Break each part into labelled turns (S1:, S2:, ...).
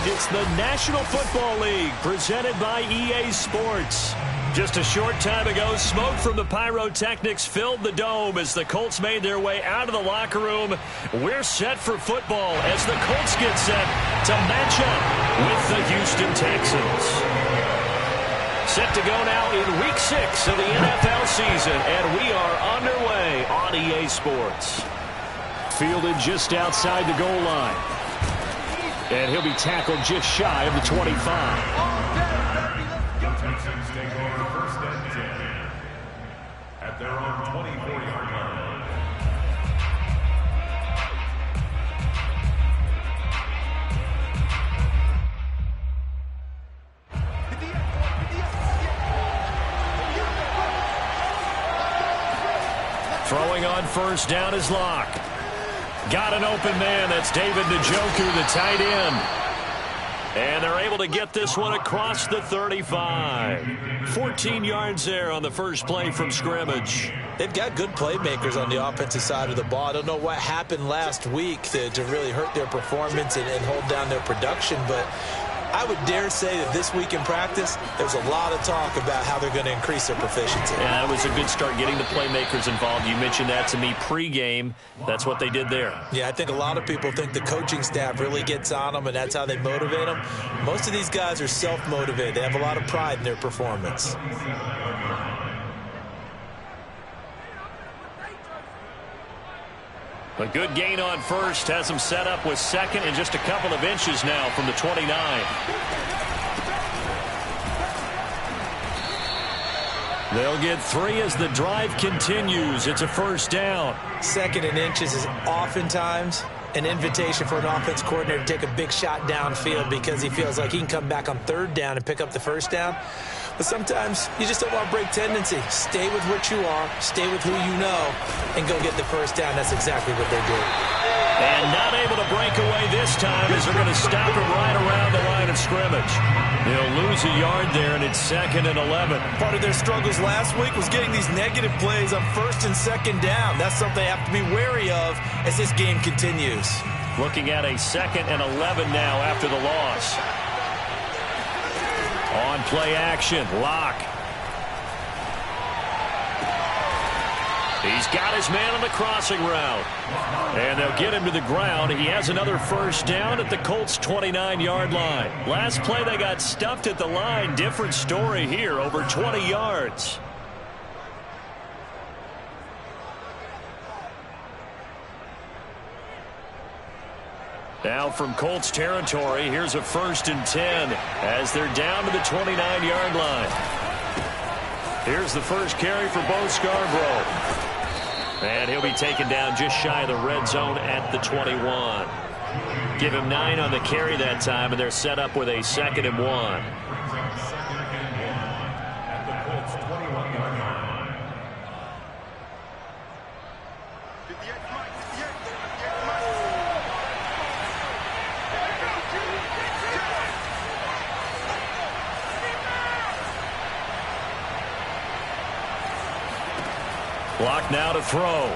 S1: It's the National Football League presented by EA Sports. Just a short time ago, smoke from the pyrotechnics filled the dome as the Colts made their way out of the locker room. We're set for football as the Colts get set to match up with the Houston Texans. Set to go now in Week 6 of the NFL season, and we are underway on EA Sports. Fielded just outside the goal line. And he'll be tackled just shy of the 25.
S2: Texans take over first and 10 at their own 24-yard line.
S1: Throwing on first down is Locke. Got an open man. That's David Njoku, the tight end. And they're able to get this one across the 35. 14 yards there on the first play from scrimmage.
S3: They've got good playmakers on the offensive side of the ball. I don't know what happened last week to really hurt their performance and hold down their production, but I would dare say that this week in practice, there's a lot of talk about how they're going to increase their proficiency.
S1: Yeah, that was a good start getting the playmakers involved. You mentioned that to me pregame. That's what they did there.
S3: Yeah, I think a lot of people think the coaching staff really gets on them, and that's how they motivate them. Most of these guys are self-motivated. They have a lot of pride in their performance.
S1: A good gain on first has them set up with second and just a couple of inches now from the 29. They'll get 3 as the drive continues. It's a first down.
S3: Second and inches is oftentimes an invitation for an offense coordinator to take a big shot downfield because he feels like he can come back on third down and pick up the first down. But sometimes you just don't want to break tendency. Stay with what you are, stay with who you know, and go get the first down. That's exactly what they did.
S1: And not able to break away this time as they're going to stop him right around the line of scrimmage. They'll lose a yard there, and it's 2nd and 11.
S3: Part of their struggles last week was getting these negative plays on first and second down. That's something they have to be wary of as this game continues.
S1: Looking at a 2nd and 11 now after the loss. On play action, Locke. He's got his man on the crossing route. And they'll get him to the ground. He has another first down at the Colts' 29-yard line. Last play they got stuffed at the line. Different story here, over 20 yards. Now from Colts territory, here's a 1st and 10 as they're down to the 29-yard line. Here's the first carry for Bo Scarborough. And he'll be taken down just shy of the red zone at the 21. Give him 9 on the carry that time, and they're set up with a 2nd and 1. Block now to throw.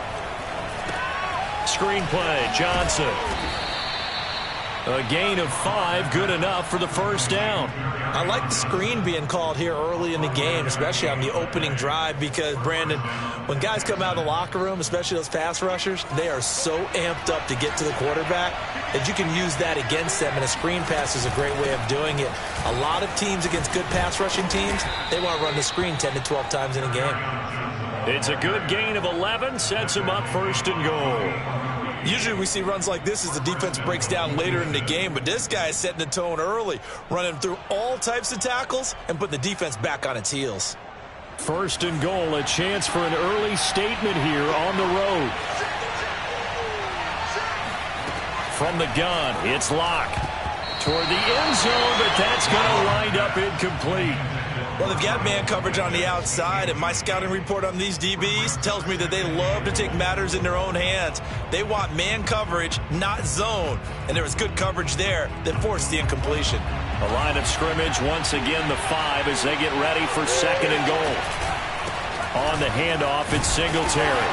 S1: Screen play, Johnson. A gain of 5, good enough for the first down.
S3: I like the screen being called here early in the game, especially on the opening drive, because, Brandon, when guys come out of the locker room, especially those pass rushers, they are so amped up to get to the quarterback that you can use that against them, and a screen pass is a great way of doing it. A lot of teams against good pass rushing teams, they want to run the screen 10 to 12 times in a game.
S1: It's a good gain of 11, sets him up 1st and goal.
S3: Usually we see runs like this as the defense breaks down later in the game, but this guy is setting the tone early, running through all types of tackles and putting the defense back on its heels.
S1: 1st and goal, a chance for an early statement here on the road. From the gun, it's Locke. Toward the end zone, but that's going to wind up incomplete.
S3: Well, they've got man coverage on the outside, and my scouting report on these DBs tells me that they love to take matters in their own hands. They want man coverage, not zone, and there was good coverage there that forced the incompletion.
S1: A line of scrimmage, once again the 5 as they get ready for 2nd and goal. On the handoff, it's Singletary.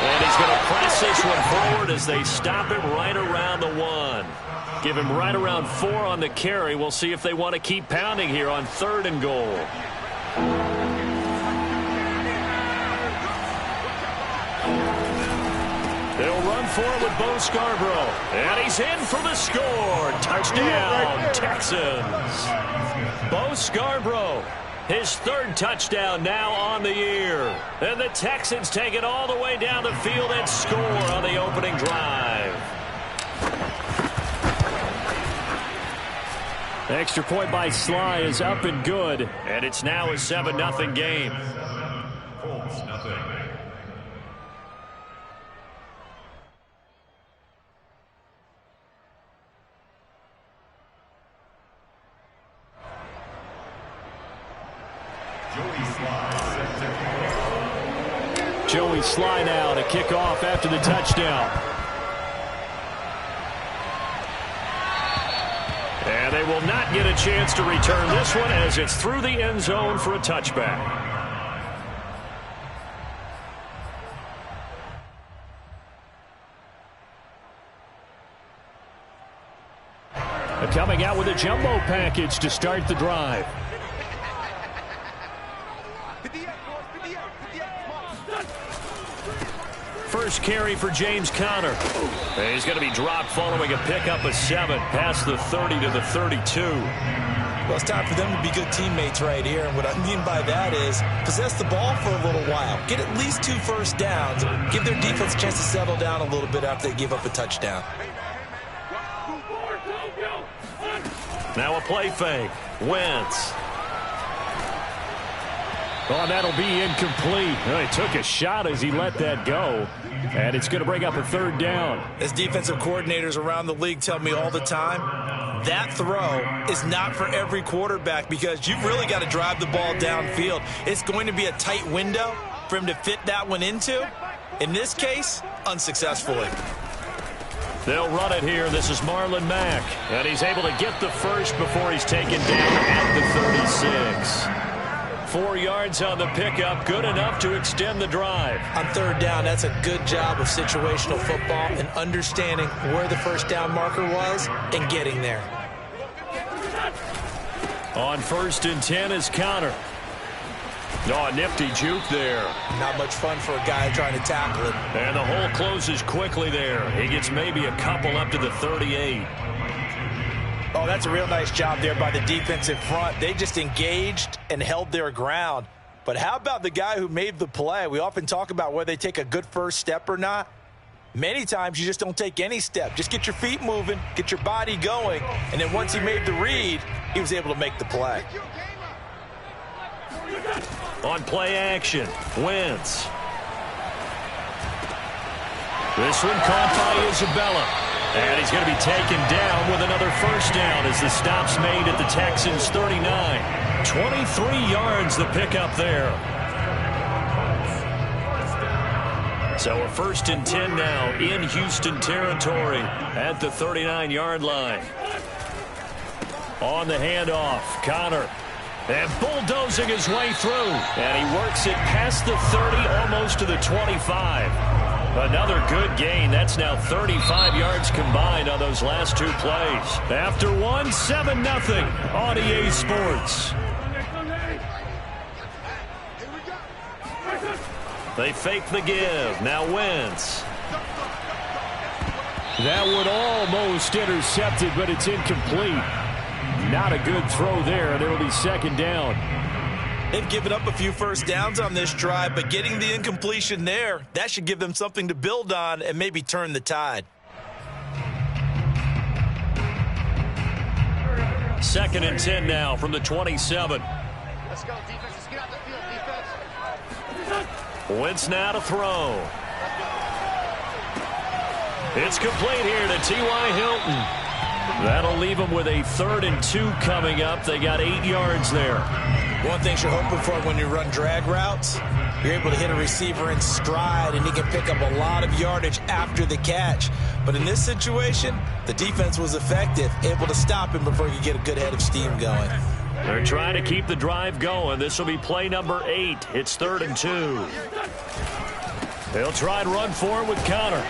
S1: And he's going to press this one forward as they stop him right around the 1. Give him right around 4 on the carry. We'll see if they want to keep pounding here on 3rd and goal. They'll run for it with Bo Scarborough. And he's in for the score. Touchdown, Texans. Bo Scarborough, his 3rd touchdown now on the year. And the Texans take it all the way down the field and score on the opening drive. Extra point by Sly is up and good. And it's now a 7-0 game.
S2: Colts, nothing.
S1: Joey Sly now to kick off after the touchdown. And they will not get a chance to return this one as it's through the end zone for a touchback. Coming out with a jumbo package to start the drive. First carry for James Conner. He's going to be dropped following a pickup of 7 past the 30 to the 32.
S3: Well, it's time for them to be good teammates right here. And what I mean by that is possess the ball for a little while. Get at least 2 first downs. Give their defense a chance to settle down a little bit after they give up a touchdown.
S1: Now a play fake. Wentz. Oh, that'll be incomplete. He took a shot as he let that go. And it's going to bring up a 3rd down.
S3: As defensive coordinators around the league tell me all the time, that throw is not for every quarterback because you've really got to drive the ball downfield. It's going to be a tight window for him to fit that one into. In this case, unsuccessfully.
S1: They'll run it here. This is Marlon Mack. And he's able to get the first before he's taken down at the 36. 4 yards on the pickup, good enough to extend the drive.
S3: On 3rd down, that's a good job of situational football and understanding where the first down marker was and getting there.
S1: On 1st and 10 is Conner. Oh, nifty juke there.
S3: Not much fun for a guy trying to tackle it.
S1: And the hole closes quickly there. He gets maybe a couple up to the 38.
S3: Oh, that's a real nice job there by the defensive front. They just engaged and held their ground. But how about the guy who made the play? We often talk about whether they take a good first step or not. Many times you just don't take any step. Just get your feet moving, get your body going, and then once he made the read, he was able to make the play.
S1: On play action, Wentz. This one caught by Isabella. And he's going to be taken down with another first down as the stop's made at the Texans' 39. 23 yards the pickup there. So a 1st and 10 now in Houston territory at the 39-yard line. On the handoff, Conner. And bulldozing his way through. And he works it past the 30, almost to the 25. Another good gain. That's now 35 yards combined on those last 2 plays. After one, 7-0 on EA Sports. They fake the give. Now Wentz. That one almost intercepted, but it's incomplete. Not a good throw there, and it will be 2nd down.
S3: They've given up a few first downs on this drive, but getting the incompletion there, that should give them something to build on and maybe turn the tide.
S1: 2nd and 10 now from the 27.
S4: Let's go, defense. Let's get out the field, defense.
S1: Wentz now to throw. It's complete here to T.Y. Hilton. That'll leave them with a 3rd and 2 coming up. They got 8 yards there.
S3: One thing you're hoping for when you run drag routes, you're able to hit a receiver in stride, and he can pick up a lot of yardage after the catch. But in this situation, the defense was effective, able to stop him before he could get a good head of steam going.
S1: They're trying to keep the drive going. This will be play number 8. It's 3rd and 2. They'll try and run for it with Conner.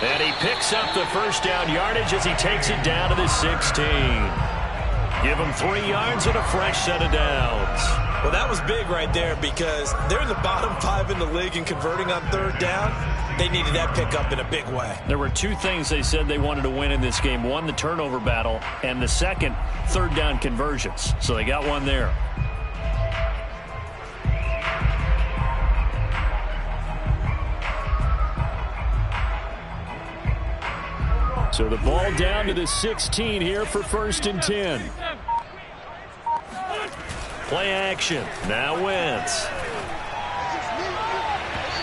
S1: And he picks up the first down yardage as he takes it down to the 16. Give him 3 yards and a fresh set of downs.
S3: Well, that was big right there because they're in the bottom 5 in the league in converting on third down. They needed that pickup in a big way.
S1: There were 2 things they said they wanted to win in this game. One, the turnover battle, and the second, third down conversions. So they got one there. So the ball down to the 16 here for 1st and 10. Play action. Now Wentz.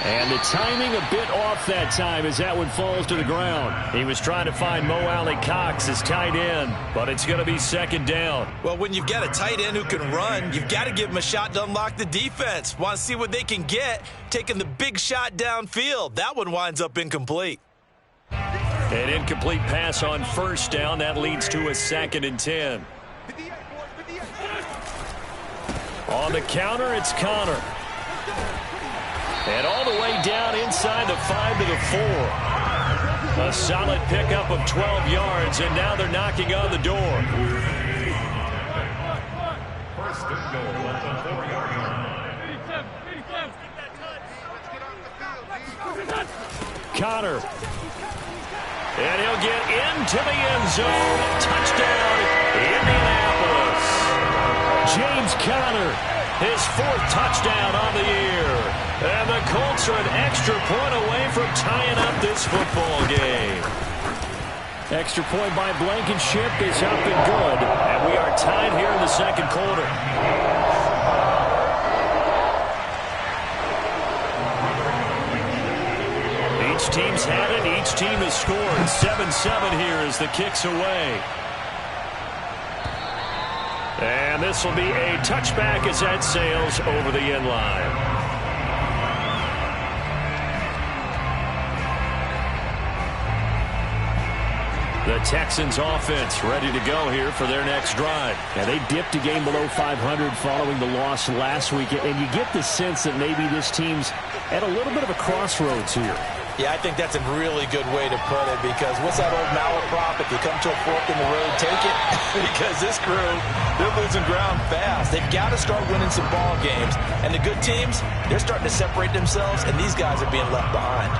S1: And the timing a bit off that time as that one falls to the ground. He was trying to find Mo Alley-Cox as tight end, but it's going to be 2nd down.
S3: Well, when you've got a tight end who can run, you've got to give him a shot to unlock the defense. Want to see what they can get, taking the big shot downfield. That one winds up incomplete.
S1: An incomplete pass on 1st down. That leads to a 2nd and 10. On the counter, it's Connor. And all the way down inside the 5 to the 4. A solid pickup of 12 yards, and now they're knocking on the door.
S2: 1st and goal at the 4-yard line.
S1: Connor. And he'll get into the end zone. Touchdown, Indianapolis. James Conner, his 4th touchdown on the year. And the Colts are an extra point away from tying up this football game. Extra point by Blankenship is up and good. And we are tied here in the 2nd quarter. Each team's had it. Each team has scored. 7-7 here as the kick's away. And this will be a touchback as that sails over the end line. The Texans offense ready to go here for their next drive.
S5: Yeah, they dipped a game below 500 following the loss last week, and you get the sense that maybe this team's at a little bit of a crossroads here.
S3: Yeah, I think that's a really good way to put it because what's that old malaprop? If you come to a fork in the road, take it. Because this crew, they're losing ground fast. They've got to start winning some ball games. And the good teams, they're starting to separate themselves, and these guys are being left behind.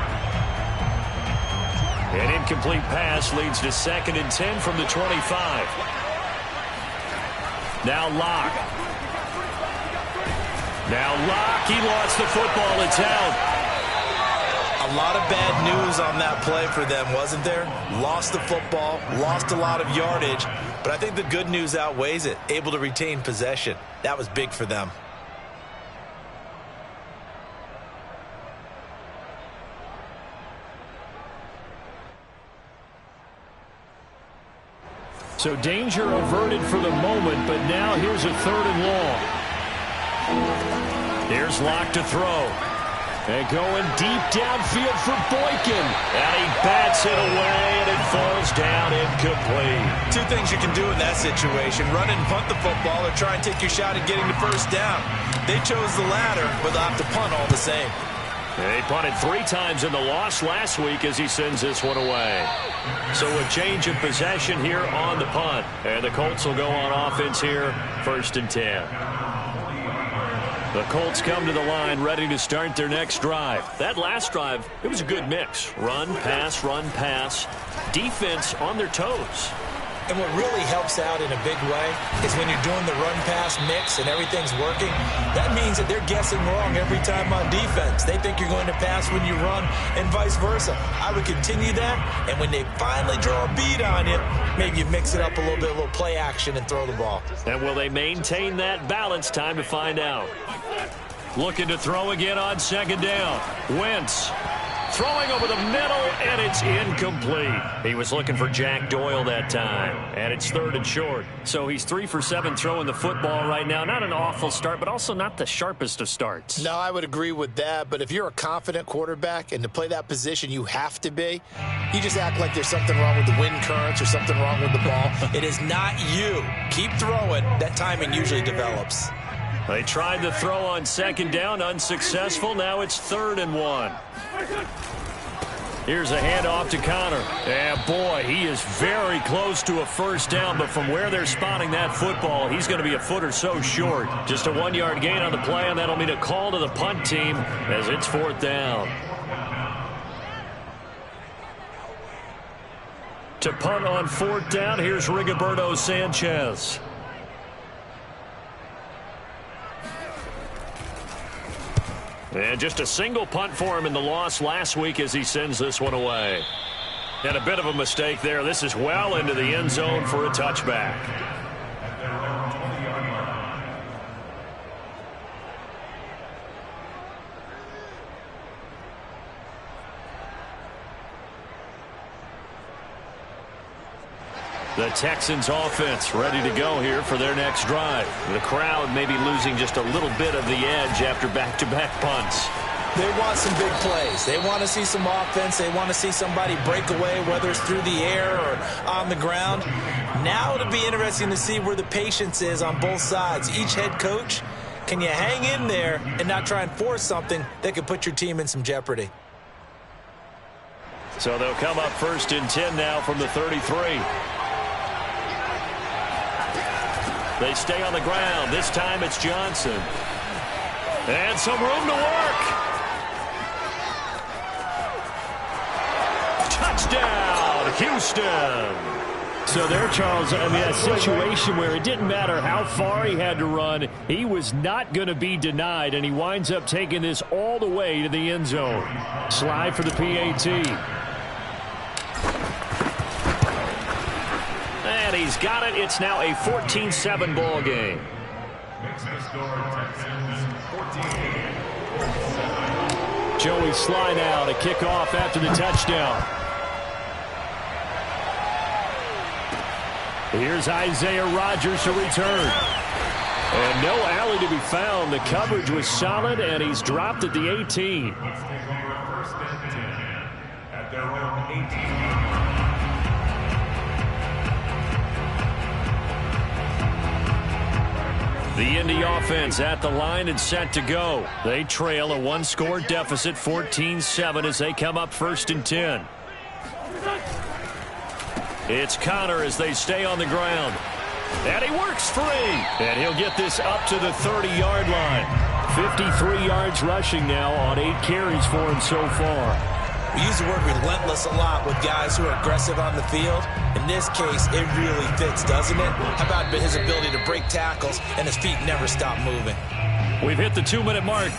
S1: An incomplete pass leads to 2nd and 10 from the 25. Now Locke. He lost the football. It's out.
S3: A lot of bad news on that play for them, wasn't there? Lost the football, lost a lot of yardage, but I think the good news outweighs it. Able to retain possession. That was big for them.
S1: So danger averted for the moment, but now here's a 3rd and long. Here's Locke to throw. And going deep downfield for Boykin. And he bats it away, and it falls down incomplete.
S3: 2 things you can do in that situation. Run and punt the football or try and take your shot at getting the 1st down. They chose the latter, but they'll have to punt all the same.
S1: They punted 3 times in the loss last week as he sends this one away. So a change of possession here on the punt. And the Colts will go on offense here, 1st and 10. The Colts come to the line ready to start their next drive. That last drive, it was a good mix. Run, pass. Defense on their toes.
S3: And what really helps out in a big way is when you're doing the run-pass mix and everything's working, that means that they're guessing wrong every time on defense. They think you're going to pass when you run and vice versa. I would continue that, and when they finally draw a bead on you, maybe you mix it up a little bit, a little play action, and throw the ball.
S1: And will they maintain that balance? Time to find out. Looking to throw again on 2nd down. Wentz. Throwing over the middle, and it's incomplete. He was looking for Jack Doyle that time, and it's 3rd and short. So he's 3 for 7 throwing the football right now. Not an awful start, but also not the sharpest of starts.
S6: No, I would agree with that, but if you're a confident quarterback and to play that position you have to be, you just act like there's something wrong with the wind currents or something wrong with the ball.
S3: It is not you. Keep throwing. That timing usually develops.
S1: They tried to throw on 2nd down, unsuccessful. Now it's 3rd and 1. Here's a handoff to Connor. And boy, he is very close to a first down, but from where they're spotting that football, he's going to be a foot or so short. Just a 1-yard gain on the play, and that'll mean a call to the punt team as it's 4th down. To punt on 4th down, here's Rigoberto Sanchez. And just a single punt for him in the loss last week as he sends this one away. And a bit of a mistake there. This is well into the end zone for a touchback. The Texans offense ready to go here for their next drive. The crowd may be losing just a little bit of the edge after back-to-back punts.
S3: They want some big plays. They want to see some offense. They want to see somebody break away, whether it's through the air or on the ground. Now it'll be interesting to see where the patience is on both sides. Each head coach, can you hang in there and not try and force something that could put your team in some jeopardy?
S1: So they'll come up 1st and 10 now from the 33. They stay on the ground. This time it's Johnson. And some room to work. Touchdown, Houston.
S5: So there, Charles, I mean, a situation where it didn't matter how far he had to run, he was not going to be denied, and he winds up taking this all the way to the end zone. Slide for the PAT.
S1: And he's got it. It's now a 14-7 ball game.
S2: Makes the score Texans 14.
S5: Joey slide out, a kickoff after the touchdown. Here's Isaiah Rodgers to return. And no alley to be found. The coverage was solid, and he's dropped at the 18.
S2: Let's take over 1st and 10 at their own 18.
S1: The Indy offense at the line and set to go. They trail a 1-score deficit, 14-7, as they come up 1st and 10. It's Connor as they stay on the ground. And he works free. And he'll get this up to the 30-yard line. 53 yards rushing now on 8 carries for him so far.
S3: We use the word relentless a lot with guys who are aggressive on the field. In this case, it really fits, doesn't it? How about his ability to break tackles and his feet never stop moving?
S1: We've hit the 2-minute mark.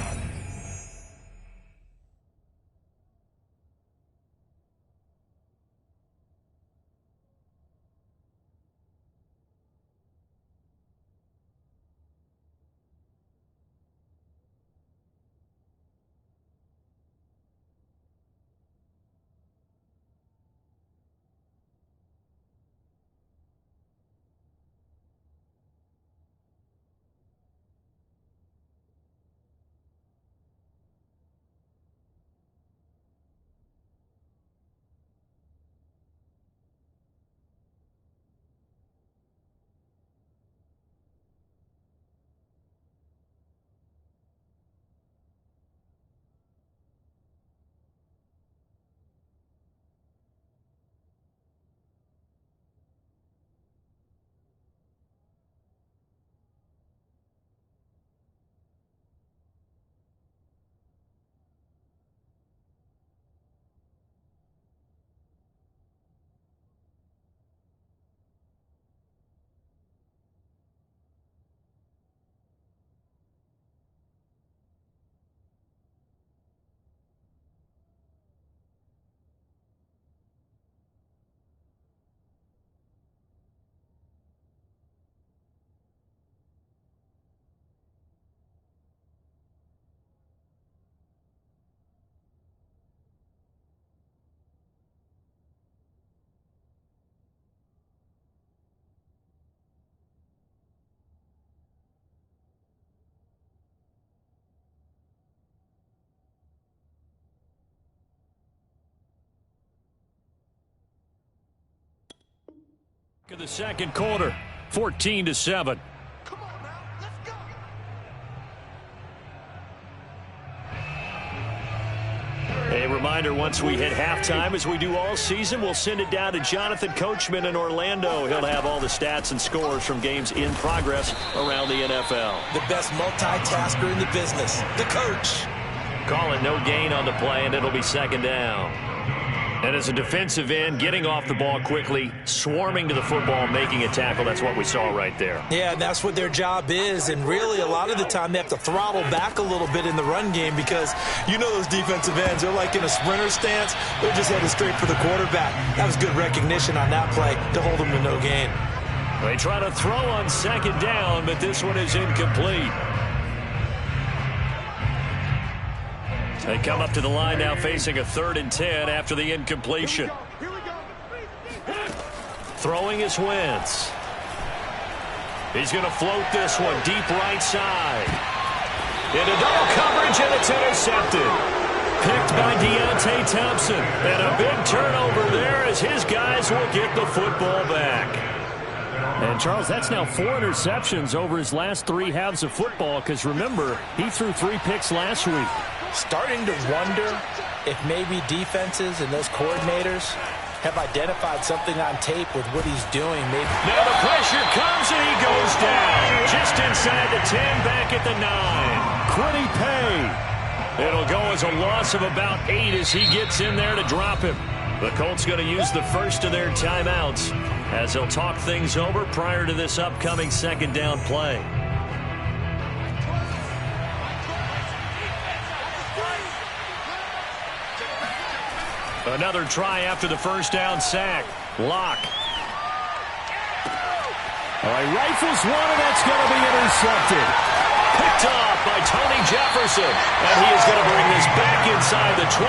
S1: In the second quarter, 14-7. A reminder once Once we hit halftime, as we do all season, we'll send it down to Jonathan Coachman in Orlando. He'll have all the stats and scores from games in progress around the NFL.
S3: The best multitasker in the business, the coach.
S1: Calling no gain on the play, and it'll be second down. And as a defensive end, getting off the ball quickly, swarming to the football, making a tackle, that's what we saw right there.
S3: Yeah, and that's what their job is. And really, a lot of the time, they have to throttle back a little bit in the run game because you know those defensive ends, they're like in a sprinter stance. They're just headed straight for the quarterback. That was good recognition on that play to hold them to no gain.
S1: They try to throw on second down, but this one is incomplete. They come up to the line now facing a 3rd and 10 after the incompletion. Throwing is Wentz. He's going to float this one deep right side. Into double coverage, and it's intercepted. Picked by Deontay Thompson. And a big turnover there as his guys will get the football back.
S5: And, Charles, that's now 4 interceptions over his last 3 halves of football because, remember, he threw 3 picks last week.
S3: Starting to wonder if maybe defenses and those coordinators have identified something on tape with what he's doing. Maybe.
S1: Now the pressure comes, and he goes down. Just inside the 10, back at the 9.
S5: Quiddy Pay.
S1: It'll go as a loss of about 8 as he gets in there to drop him. The Colts going to use the first of their timeouts as they'll talk things over prior to this upcoming second down play. Another try after the first down sack. Lock.
S5: All right, rifles one, and that's going to be intercepted.
S1: Picked off by Tony Jefferson. And he is going to bring this back inside the 20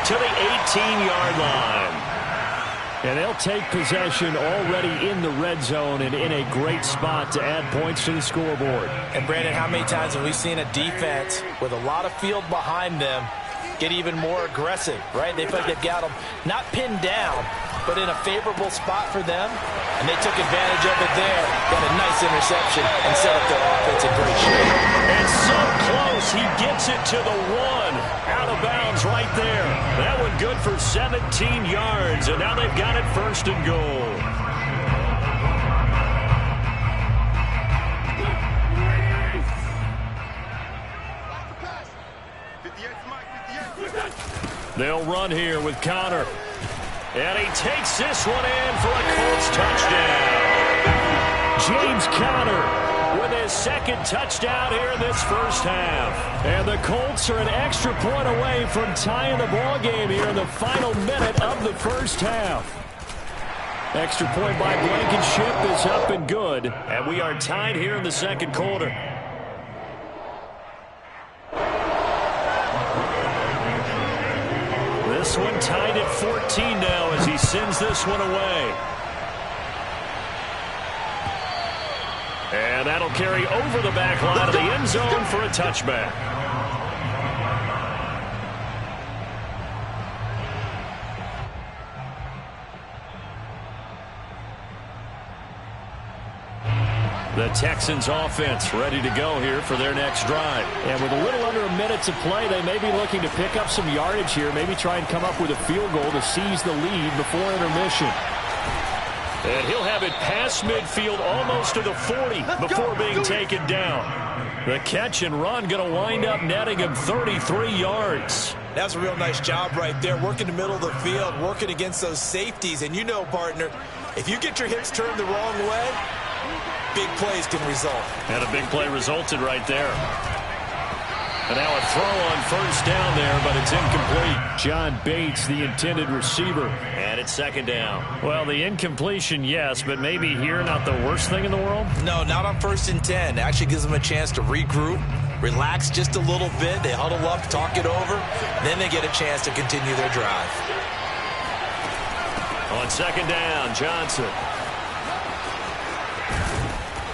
S1: to the 18-yard line.
S5: And they'll take possession already in the red zone and in a great spot to add points to the scoreboard.
S3: And, Brandon, how many times have we seen a defense with a lot of field behind them get even more aggressive, right? They feel like they've got them not pinned down, but in a favorable spot for them, and they took advantage of it there. Got a nice interception and set up their offense in great shape.
S1: And so close, he gets it to the 1. Out of bounds right there. That one good for 17 yards, and now they've got it 1st and goal. They'll run here with Connor. And he takes this one in for a Colts touchdown.
S5: James Conner with his 2nd touchdown here in this first half. And the Colts are an extra point away from tying the ball game here in the final minute of the first half. Extra point by Blankenship is up and good.
S1: And we are tied here in the 2nd quarter. This one tied at 14 now as he sends this one away. And that'll carry over the back line of the end zone for a touchback. The Texans offense ready to go here for their next drive.
S5: And with a little under a minute to play, they may be looking to pick up some yardage here, maybe try and come up with a field goal to seize the lead before intermission.
S1: And he'll have it past midfield almost to the 40 before being taken down. The catch and run going to wind up netting him 33 yards.
S3: That's a real nice job right there, working the middle of the field, working against those safeties. And you know, partner, if you get your hips turned the wrong way, big plays can result.
S1: And a big play resulted right there. And now a throw on first down there, but it's incomplete.
S5: John Bates, the intended receiver.
S1: And it's 2nd down.
S5: Well, the incompletion, yes, but maybe here not the worst thing in the world?
S3: No, not on 1st and 10. It actually gives them a chance to regroup, relax just a little bit. They huddle up, talk it over. Then they get a chance to continue their drive.
S1: On 2nd down, Johnson.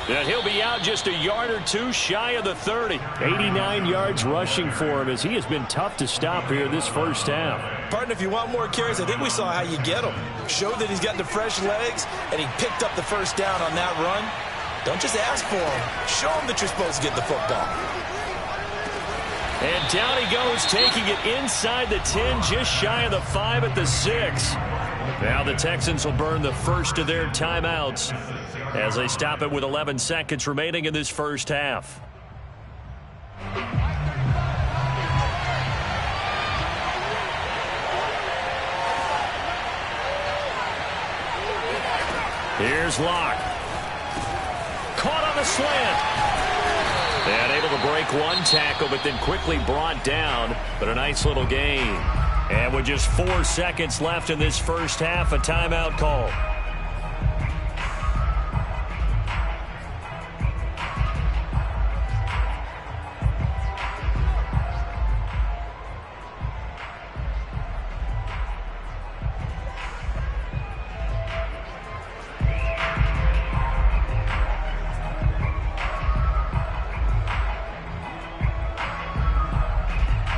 S1: And he'll be out just a yard or 2 shy of the 30.
S5: 89 yards rushing for him as he has been tough to stop here this first half.
S3: Partner, if you want more carries, I think we saw how you get him. Showed that he's got the fresh legs, and he picked up the first down on that run. Don't just ask for him. Show him that you're supposed to get the football.
S1: And down he goes, taking it inside the 10, just shy of the 5 at the 6. Now the Texans will burn the first of their timeouts as they stop it with 11 seconds remaining in this first half. Here's Locke. Caught on the slant. And able to break one tackle, but then quickly brought down. But a nice little gain. And with just 4 seconds left in this first half, a timeout call.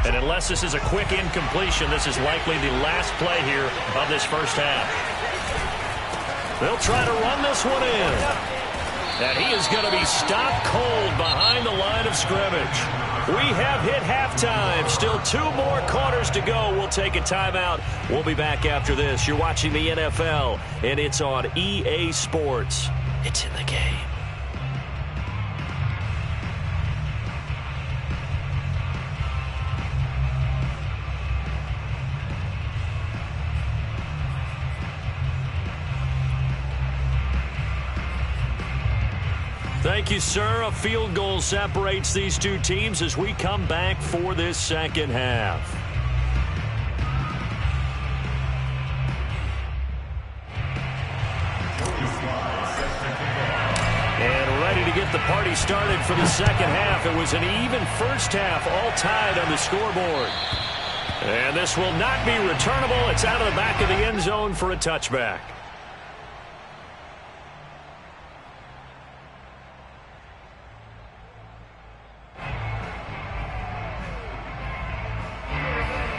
S1: And unless this is a quick incompletion, this is likely the last play here of this first half. They'll try to run this one in. And he is going to be stopped cold behind the line of scrimmage. We have hit halftime. Still 2 more quarters to go. We'll take a timeout. We'll be back after this. You're watching the NFL, and it's on EA Sports. It's in the game. Thank you, sir. A field goal separates these two teams as we come back for this second half. And ready to get the party started for the second half. It was an even first half, all tied on the scoreboard. And this will not be returnable. It's out of the back of the end zone for a touchback.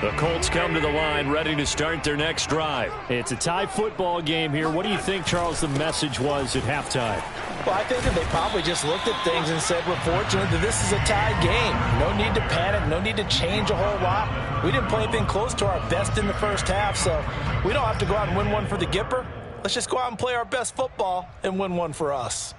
S1: The Colts come to the line, ready to start their next drive.
S5: It's a tie football game here. What do you think, Charles, the message was at halftime?
S3: Well, I think that they probably just looked at things and said, we're fortunate that this is a tied game. No need to panic, no need to change a whole lot. We didn't play anything close to our best in the first half, so we don't have to go out and win one for the Gipper. Let's just go out and play our best football and win one for us.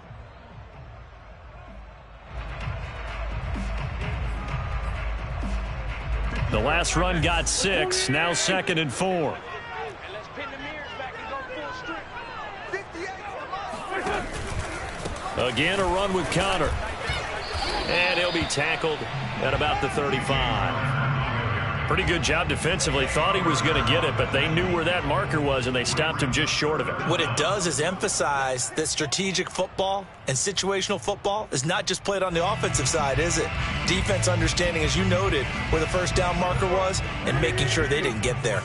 S1: The last run got 6, now 2nd and 4. Again, a run with Connor. And he'll be tackled at about the 35. Pretty good job defensively. Thought he was going to get it, but they knew where that marker was, and they stopped him just short of it.
S3: What it does is emphasize that strategic football and situational football is not just played on the offensive side, is it? Defense understanding, as you noted, where the first down marker was and making sure they didn't get there.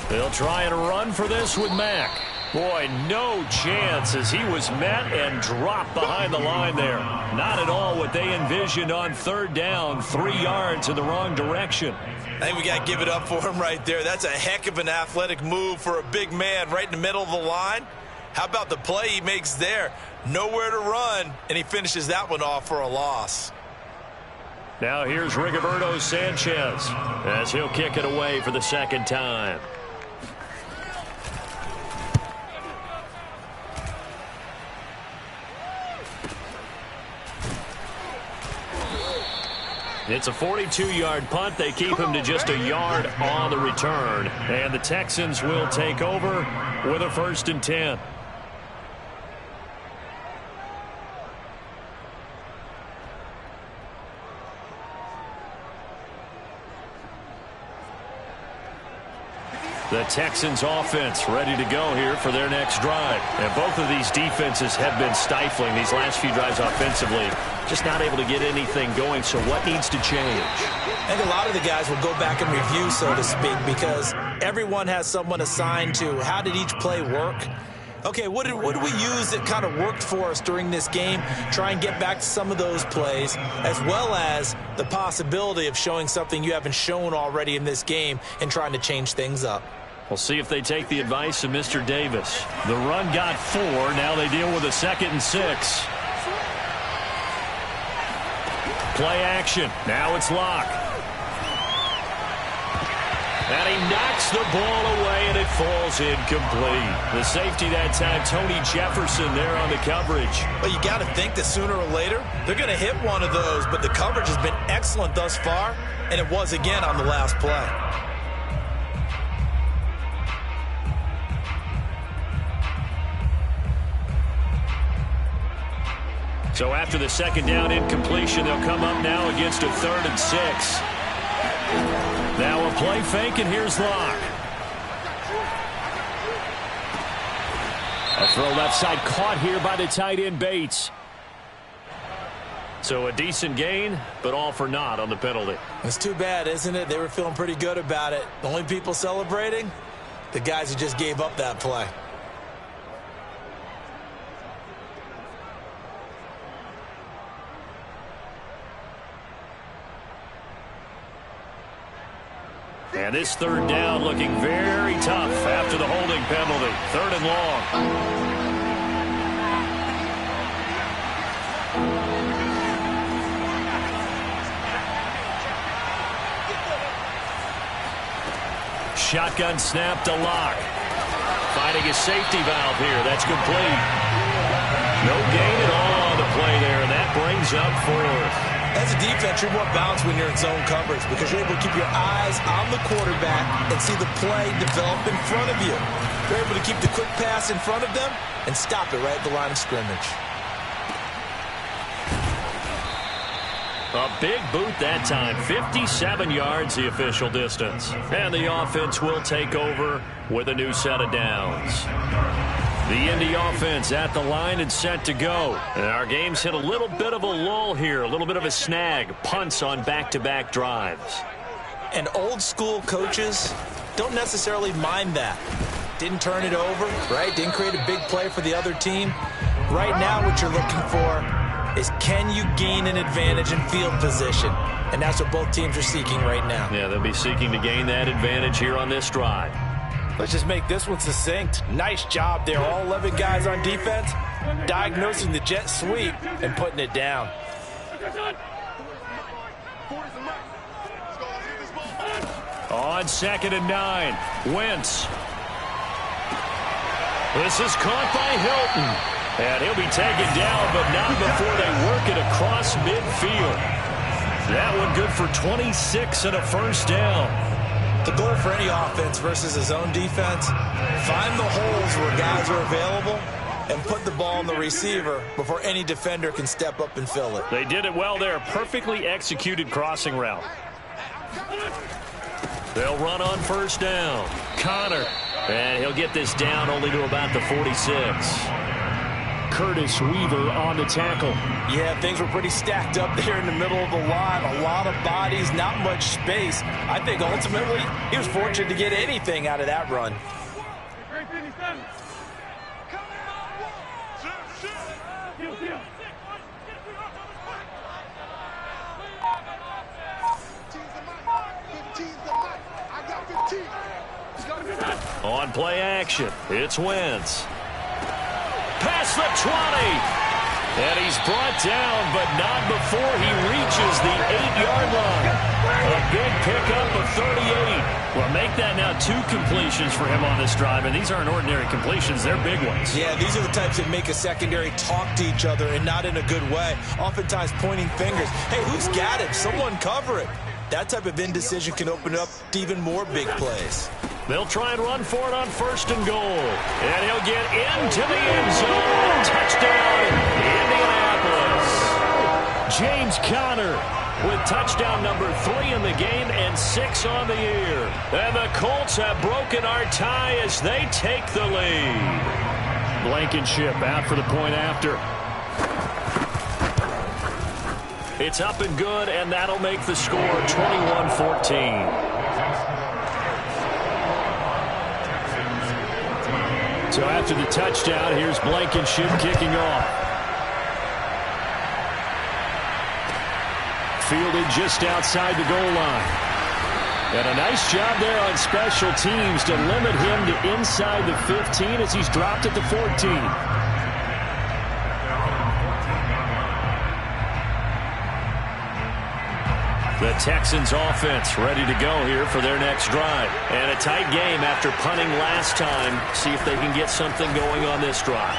S1: They'll try and run for this with Mack. Boy, no chance as he was met and dropped behind the line there. Not at all what they envisioned on 3rd down, 3 yards in the wrong direction.
S3: I think we got to give it up for him right there. That's a heck of an athletic move for a big man right in the middle of the line. How about the play he makes there? Nowhere to run, and he finishes that one off for a loss.
S1: Now here's Rigoberto Sanchez as he'll kick it away for the 2nd time. It's a 42-yard punt. They keep him to just a yard on the return. And the Texans will take over with a 1st and 10. The Texans offense ready to go here for their next drive. And both of these defenses have been stifling these last few drives offensively. Just not able to get anything going, so what needs to change?
S3: I think a lot of the guys will go back and review, so to speak, because everyone has someone assigned to how did each play work. Okay, what did we use that kind of worked for us during this game? Try and get back to some of those plays, as well as the possibility of showing something you haven't shown already in this game and trying to change things up.
S1: We'll see if they take the advice of Mr. Davis. The run got 4. Now they deal with a 2nd and 6. Play action. Now it's Locke. And he knocks the ball away, and it falls incomplete. The safety that time, Tony Jefferson, there on the coverage.
S3: Well, you got to think that sooner or later, they're going to hit one of those, but the coverage has been excellent thus far, and it was again on the last play.
S1: So after the 2nd down incompletion, they'll come up now against a 3rd and 6. Now a play fake, and here's Locke.
S5: A throw left side caught here by the tight end Bates.
S1: So a decent gain, but all for naught on the penalty.
S3: It's too bad, isn't it? They were feeling pretty good about it. The only people celebrating, the guys who just gave up that play.
S1: And this 3rd down looking very tough after the holding penalty. 3rd and long. Shotgun snap to Locke. Finding a safety valve here. That's complete. No gain at all on the play there, and that brings up 4th.
S3: As a defense, you're more balanced when you're in zone coverage because you're able to keep your eyes on the quarterback and see the play develop in front of you. You're able to keep the quick pass in front of them and stop it right at the line of scrimmage.
S1: A big boot that time. 57 yards, the official distance. And the offense will take over with a new set of downs. The Indy offense at the line and set to go. And our game's hit a little bit of a lull here, a little bit of a snag. Punts on back-to-back drives.
S3: And old school coaches don't necessarily mind that. Didn't turn it over, right? Didn't create a big play for the other team. Right now what you're looking for is can you gain an advantage in field position? And that's what both teams are seeking right now.
S1: Yeah, they'll be seeking to gain that advantage here on this drive.
S3: Let's just make this one succinct. Nice job there. All 11 guys on defense diagnosing the jet sweep and putting it down.
S1: On 2nd and 9, Wentz. This is caught by Hilton. And he'll be taken down, but not before they work it across midfield. That one good for 26 and a 1st down.
S3: The goal for any offense versus a zone defense, find the holes where guys are available and put the ball on the receiver before any defender can step up and fill it.
S1: They did it well there. Perfectly executed crossing route. They'll run on 1st down. Connor. And he'll get this down only to about the 46.
S5: Curtis Weaver on the tackle.
S3: Yeah, things were pretty stacked up there in the middle of the line. A lot of bodies, not much space. I think ultimately he was fortunate to get anything out of that run.
S1: On play action, it's Wentz. Past the 20. And he's brought down, but not before he reaches the 8-yard line. A big pickup of 38. Well, make that now 2 completions for him on this drive, and these aren't ordinary completions. They're big ones.
S3: Yeah, these are the types that make a secondary talk to each other and not in a good way. Oftentimes pointing fingers. Hey, who's got it? Someone cover it. That type of indecision can open up to even more big plays.
S1: They'll try and run for it on 1st and goal. And he'll get into the end zone. Touchdown, Indianapolis.
S5: James Conner
S1: with touchdown number 3 in the game and 6 on the year. And the Colts have broken our tie as they take the lead.
S5: Blankenship out for the point after.
S1: It's up and good, and that'll make the score 21-14.
S5: So after the touchdown, here's Blankenship kicking off. Fielded just outside the goal line. And a nice job there on special teams to limit him to inside the 15 as he's dropped at the 14. The Texans offense ready to go here for their next drive. And a tight game after punting last time. See if they can get something going on this drive.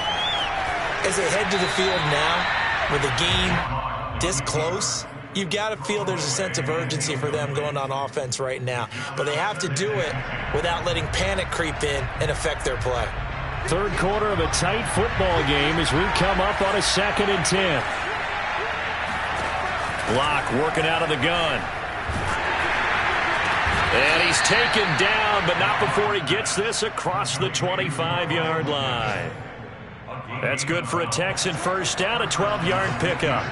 S3: As they head to the field now, with the game this close, you've got to feel there's a sense of urgency for them going on offense right now. But they have to do it without letting panic creep in and affect their play.
S5: Third quarter of a tight football game as we come up on a 2nd and 10. Locke working out of the gun. And he's taken down, but not before he gets this across the 25-yard line. That's good for a Texan first down, a 12-yard pickup.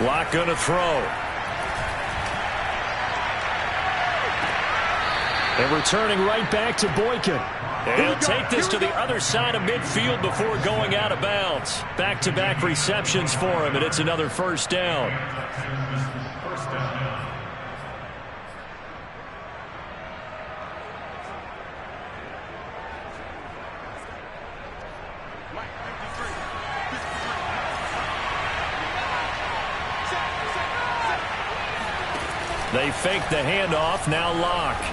S5: Locke going to throw. And returning right back to Boykin. And he'll take this to the other side of midfield before going out of bounds. Back-to-back receptions for him, and it's another first down. They fake the handoff, now Locke.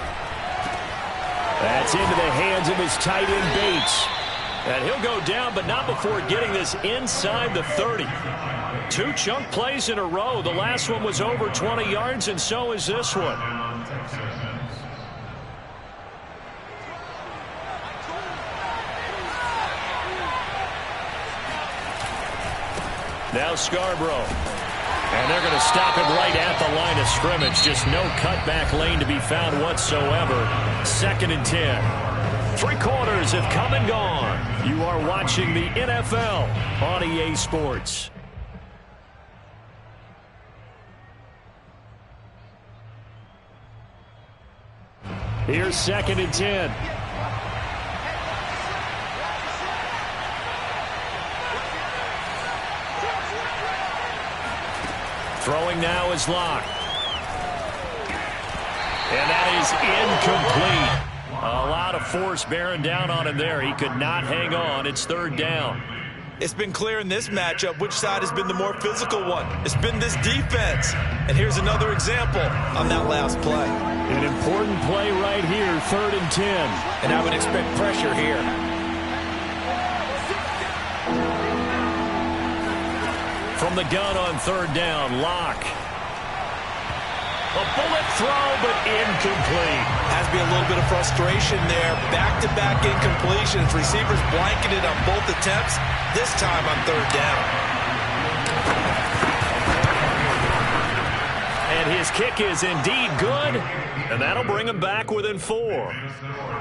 S5: That's into the hands of his tight end Bates. And he'll go down, but not before getting this inside the 30. 2 chunk plays in a row. The last one was over 20 yards, and so is this one. Now Scarborough. And they're going to stop him right at the line of scrimmage. Just no cutback lane to be found whatsoever. 2nd and 10. 3 quarters have come and gone. You are watching the NFL on EA Sports. Here's 2nd and 10. Throwing now is Locke. And that is incomplete. A lot of force bearing down on him there. He could not hang on. It's 3rd down.
S3: It's been clear in this matchup which side has been the more physical one. It's been this defense. And here's another example on that last play.
S5: An important play right here, 3rd and 10.
S3: And I would expect pressure here.
S5: From the gun on 3rd down, Locke. A bullet throw, but incomplete.
S3: Has to be a little bit of frustration there. Back-to-back incompletions. Receivers blanketed on both attempts, this time on 3rd down.
S5: And his kick is indeed good, and that'll bring him back within 4.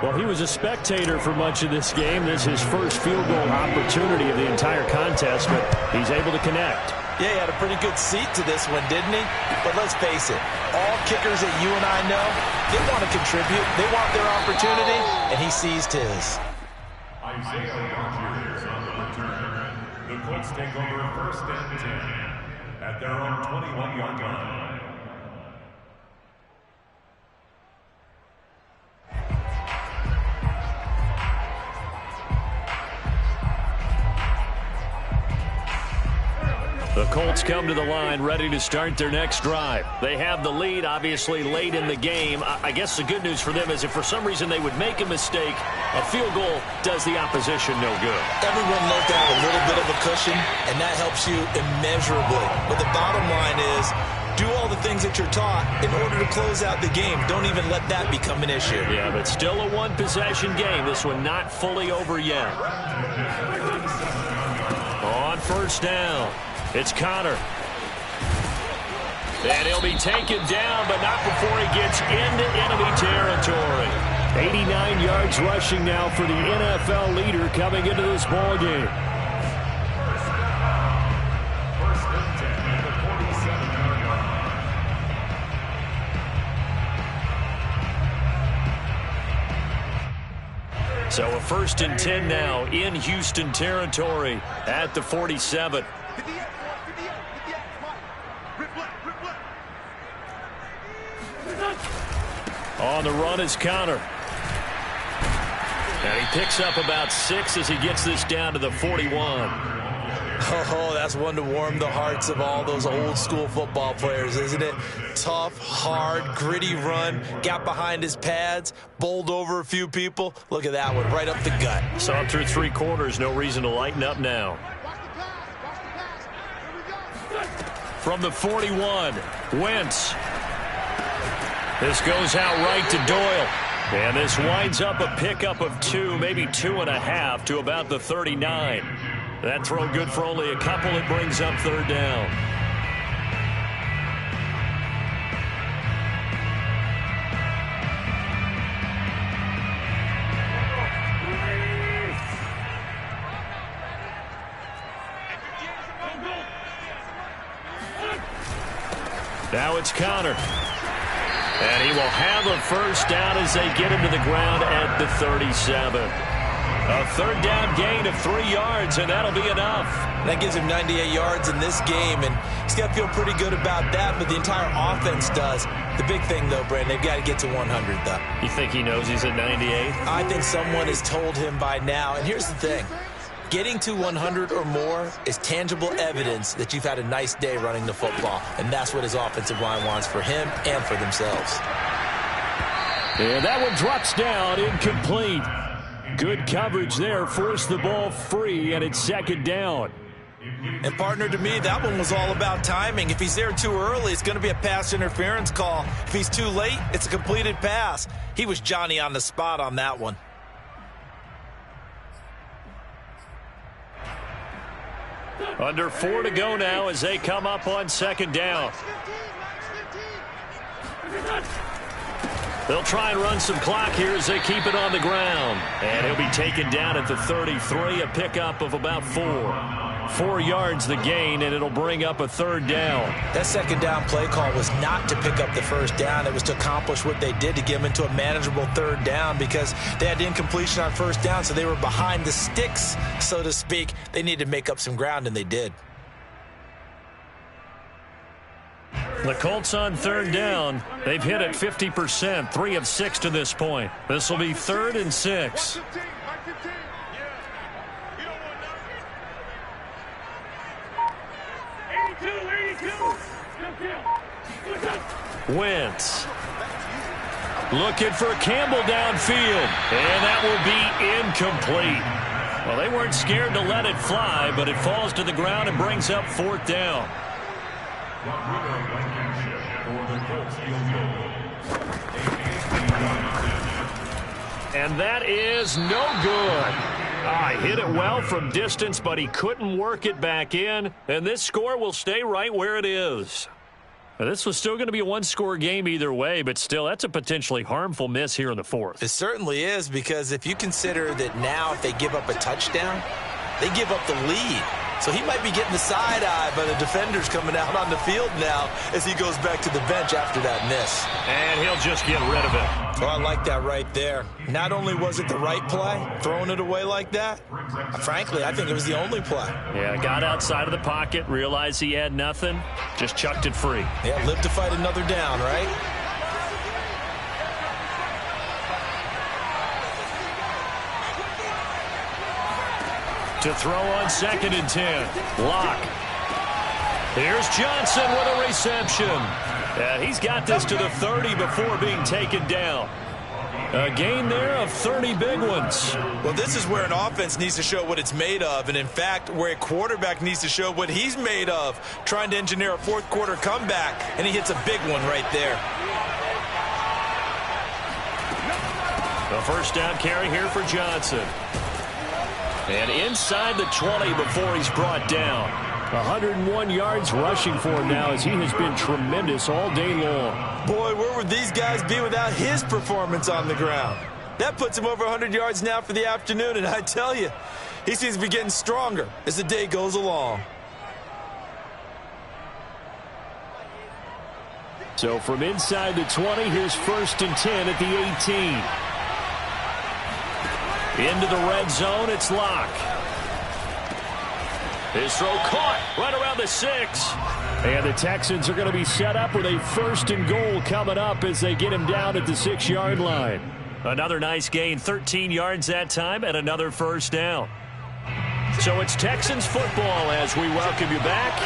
S5: Well, he was a spectator for much of this game. This is his first field goal opportunity of the entire contest, but he's able to connect.
S3: Yeah, he had a pretty good seat to this one, didn't he? But let's face it, all kickers that you and I know, they want to contribute. They want their opportunity, and he seized his.
S2: Isaiah Rodgers on the return. The Colts take over 1st and 10 at their own 21-yard line.
S5: The Colts come to the line ready to start their next drive. They have the lead, obviously, late in the game. I guess the good news for them is if for some reason they would make a mistake, a field goal does the opposition no good.
S3: Everyone loves to have a little bit of a cushion, and that helps you immeasurably. But the bottom line is, do all the things that you're taught in order to close out the game. Don't even let that become an issue.
S5: Yeah, but still a one-possession game. This one not fully over yet. On 1st down. It's Connor. And he'll be taken down, but not before he gets into enemy territory. 89 yards rushing now for the NFL leader coming into this ball game.
S2: First and 10 at the 47-yard line.
S1: So a 1st and 10 now in Houston territory at the 47. On the run is Connor. And he picks up about 6 as he gets this down to the 41.
S3: Oh, that's one to warm the hearts of all those old school football players, isn't it? Tough, hard, gritty run, got behind his pads, bowled over a few people. Look at that one, right up the gut.
S1: So up through 3 quarters, no reason to lighten up now. From the 41, Wentz. This goes out right to Doyle. And this winds up a pickup of 2, maybe 2.5 to about the 39. That throw good for only a couple. It brings up 3rd down. Now it's Connor. And he will have a 1st down as they get him to the ground at the 37. A 3rd down gain of 3 yards, and that'll be enough.
S3: That gives him 98 yards in this game, and he's got to feel pretty good about that, but the entire offense does. The big thing, though, Brandon, they've got to get to 100, though.
S1: You think he knows he's at 98?
S3: I think someone has told him by now, and here's the thing. Getting to 100 or more is tangible evidence that you've had a nice day running the football, and that's what his offensive line wants for him and for themselves.
S5: And that one drops down, incomplete. Good coverage there, forced the ball free, and it's 2nd down.
S3: And, partner, to me, that one was all about timing. If he's there too early, it's going to be a pass interference call. If he's too late, it's a completed pass. He was Johnny on the spot on that one.
S1: Under 4 to go now as they come up on 2nd down. They'll try and run some clock here as they keep it on the ground. And he'll be taken down at the 33, a pickup of about 4. 4 yards the gain, and it'll bring up a 3rd down.
S3: That 2nd down play call was not to pick up the 1st down. It was to accomplish what they did to get them into a manageable 3rd down because they had incompletion on 1st down, so they were behind the sticks, so to speak. They needed to make up some ground, and they did.
S1: The Colts on 3rd down. They've hit it 50%, 3 of 6 to this point. This will be 3rd and 6. Wentz looking for Campbell downfield, and that will be incomplete. Well, they weren't scared to let it fly, but it falls to the ground and brings up 4th down. And that is no good. Hit it well from distance, but he couldn't work it back in, and this score will stay right where it is. Now, this was still going to be a 1-score game either way, but still, that's a potentially harmful miss here in the 4th.
S3: It certainly is, because if you consider that now if they give up a touchdown, they give up the lead. So he might be getting the side eye by the defenders coming out on the field now as he goes back to the bench after that miss.
S1: And he'll just get rid of it.
S3: Well, I like that right there. Not only was it the right play, throwing it away like that, frankly, I think it was the only play.
S1: Yeah, got outside of the pocket, realized he had nothing, just chucked it free.
S3: Yeah, live to fight another down, right?
S1: To throw on 2nd and 10. Lock. Here's Johnson with a reception. And he's got this to the 30 before being taken down. A gain there of 30 big ones.
S3: Well, this is where an offense needs to show what it's made of. And, in fact, where a quarterback needs to show what he's made of, trying to engineer a 4th quarter comeback. And he hits a big one right there.
S1: The 1st down carry here for Johnson. And inside the 20 before he's brought down.
S5: 101 yards rushing for him now as he has been tremendous all day long.
S3: Boy, where would these guys be without his performance on the ground? That puts him over 100 yards now for the afternoon, and I tell you, he seems to be getting stronger as the day goes along.
S5: So from inside the 20, here's 1st and 10 at the 18.
S1: Into the red zone, it's Locke. His throw caught right around the 6.
S5: And the Texans are going to be set up with a 1st and goal coming up as they get him down at the 6-yard line.
S1: Another nice gain, 13 yards that time, and another first down. So it's Texans football as we welcome you back.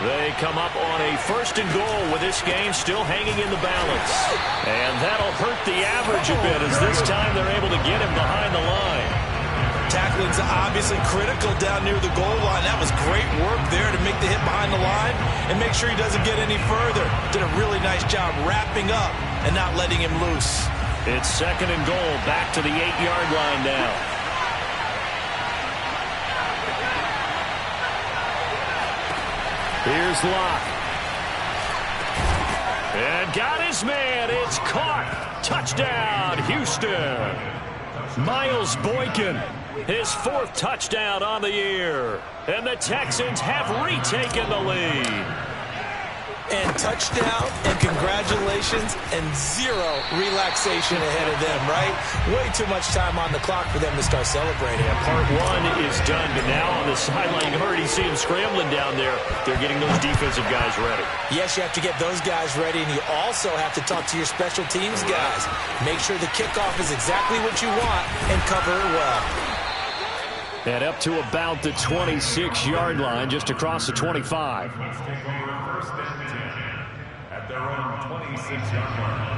S1: They come up on a 1st and goal with this game still hanging in the balance. And that'll hurt the average a bit as this time they're able to get him behind the line.
S3: Tackling's obviously critical down near the goal line. That was great work there to make the hit behind the line and make sure he doesn't get any further. Did a really nice job wrapping up and not letting him loose.
S1: It's 2nd and goal, back to the 8-yard line now.
S5: Here's Locke.
S1: And got his man. It's caught. Touchdown, Houston. Miles Boykin, his 4th touchdown on the year. And the Texans have retaken the lead.
S3: And touchdown, and congratulations, and 0 relaxation ahead of them, right? Way too much time on the clock for them to start celebrating.
S1: Yeah, part 1 is done, but now on the sideline, you already see them scrambling down there. They're getting those defensive guys ready.
S3: Yes, you have to get those guys ready, and you also have to talk to your special teams guys. Make sure the kickoff is exactly what you want, and cover it well.
S5: And up to about the 26-yard line, just across the 25.
S2: Let's take over 1st and 10 at their own 26-yard line.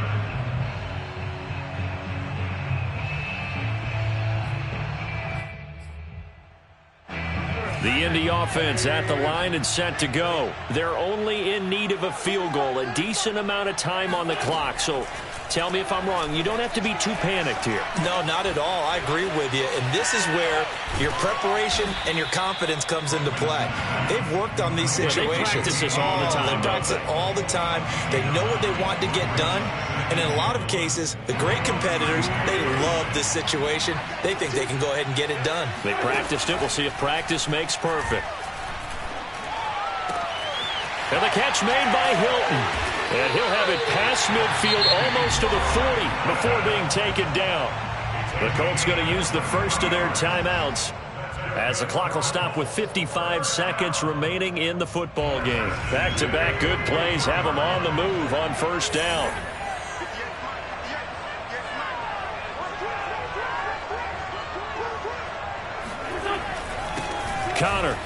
S1: The Indy offense at the line and set to go. They're only in need of a field goal, a decent amount of time on the clock. So tell me if I'm wrong. You don't have to be too panicked here.
S3: No, not at all. I agree with you. And this is where your preparation and your confidence comes into play. They've worked on these situations.
S1: Yeah, they practice this all the time.
S3: They practice it all the time. They know what they want to get done. And in a lot of cases, the great competitors, they love this situation. They think they can go ahead and get it done.
S1: They practiced it. We'll see if practice makes perfect. And the catch made by Hilton. And he'll have it past midfield almost to the 40 before being taken down. The Colts going to use the first of their timeouts as the clock will stop with 55 seconds remaining in the football game. Back-to-back good plays have them on the move on 1st down. Connor.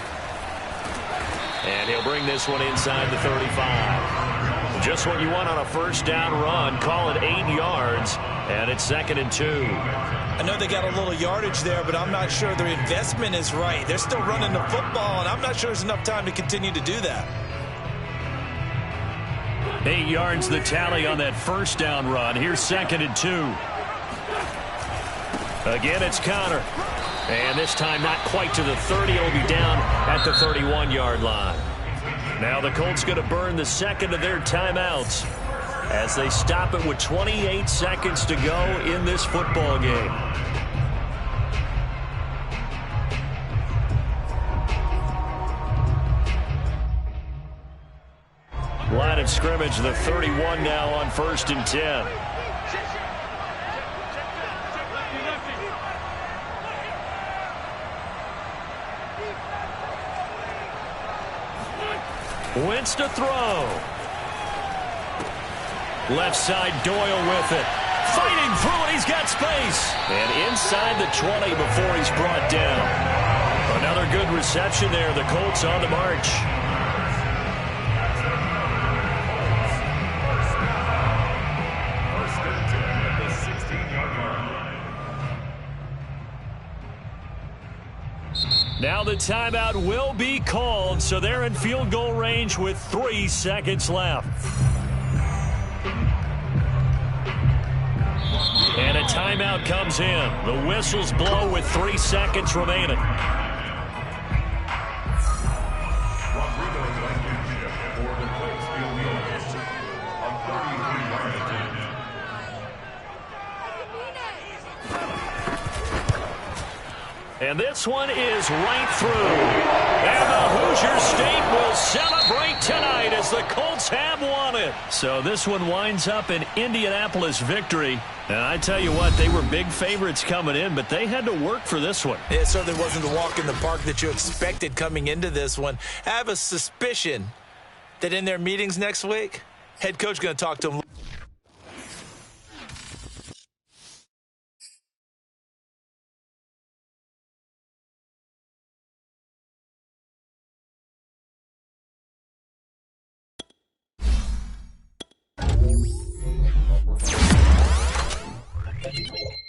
S1: And he'll bring this one inside the 35. Just what you want on a 1st down run. Call it 8 yards. And it's 2nd and 2.
S3: I know they got a little yardage there, but I'm not sure their investment is right. They're still running the football, and I'm not sure there's enough time to continue to do that.
S1: 8 yards the tally on that 1st down run. Here's 2nd and 2. Again, it's Connor. And this time not quite to the 30. It'll be down at the 31-yard line. Now the Colts going to burn the 2nd of their timeouts as they stop it with 28 seconds to go in this football game. Line of scrimmage, the 31 now on 1st and 10. Wentz to throw. Left side, Doyle with it. Fighting through it, he's got space. And inside the 20 before he's brought down. Another good reception there. The Colts on the march.
S2: First and 10 at the 16-yard line.
S1: Now the timeout will be called, so they're in field goal range with 3 seconds left. And a timeout comes in. The whistles blow with 3 seconds remaining. And And this one is right through. And the Hoosier State will celebrate tonight as the Colts have won it. So this one winds up an Indianapolis victory. And I tell you what, they were big favorites coming in, but they had to work for this one.
S3: It certainly wasn't the walk in the park that you expected coming into this one. I have a suspicion that in their meetings next week, head coach is going to talk to them.
S7: Thank you.